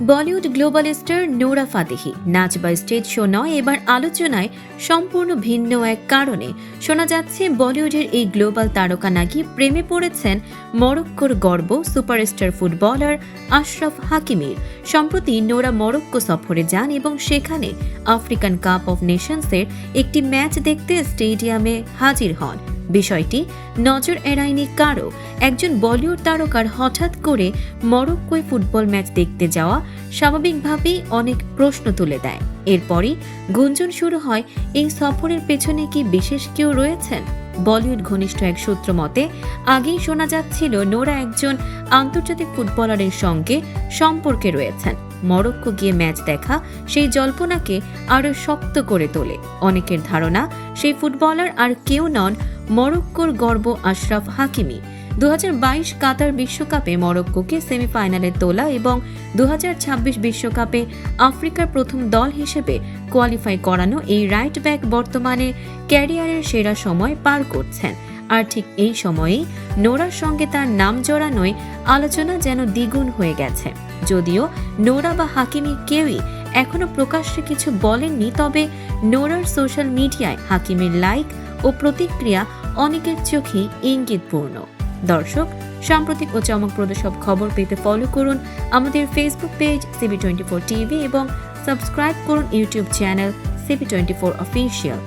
Bollywood global star Nora Fatehi নাচ বা stage show নয়, এবার আলোচনায় সম্পূর্ণ ভিন্ন এক কারণে। শোনা যাচ্ছে বলিউডের এই গ্লোবাল তারকা নাকি প্রেমে পড়েছেন মরক্কোর গর্ব সুপারস্টার ফুটবলার আশরাফ হাকিমির। সম্প্রতি নোরা মরক্কো সফরে যান এবং সেখানে আফ্রিকান কাপ অফ নেশনসের একটি ম্যাচ দেখতে স্টেডিয়ামে হাজির হন। বিষয়টি নজর এড়ায়নি কারো। একজন বলিউড তারকার হঠাৎ করে মরক্কোয় ফুটবল ম্যাচ দেখতে যাওয়া স্বাভাবিকভাবেই অনেক প্রশ্ন তুলে দেয়। এরপরই গুঞ্জন শুরু হয়, এই সফরের পেছনে কি বিশেষ কেউ রয়েছেন। বলিউড ঘনিষ্ঠ এক সূত্র মতে আগেই শোনা যাচ্ছিল নোরা একজন আন্তর্জাতিক ফুটবলারের সঙ্গে সম্পর্কে রয়েছেন। মরক্কো গিয়ে ম্যাচ দেখা সেই জল্পনাকে আরও শক্ত করে তোলে। অনেকের ধারণা সেই ফুটবলার আর কেউ নন, মরক্কোর গর্ব আশরাফ হাকিমি। 2022 কাতার বিশ্বকাপে মরক্কোকে সেমিফাইনালে তোলা এবং 2026 বিশ্বকাপে আফ্রিকার প্রথম দল হিসেবে কোয়ালিফাই করানো এই রাইট ব্যাক বর্তমানে ক্যারিয়ারের সেরা সময় পার করছেন। আর ঠিক এই সময়েই নোরার সঙ্গে তার নাম জড়ানোয় আলোচনা যেন দ্বিগুণ হয়ে গেছে। যদিও নোরা বা হাকিমি কেউই এখনো প্রকাশ্যে কিছু বলেননি, তবে নোরার সোশ্যাল মিডিয়ায় হাকিমের লাইক ও প্রতিক্রিয়া অনেকের চোখেই ইঙ্গিতপূর্ণ। দর্শক, সাম্প্রতিক ও চমকপ্রদ সব খবর পেতে ফলো করুন আমাদের ফেসবুক পেজ CB24 টিভি এবং সাবস্ক্রাইব করুন ইউটিউব চ্যানেল CB24 অফিসিয়াল।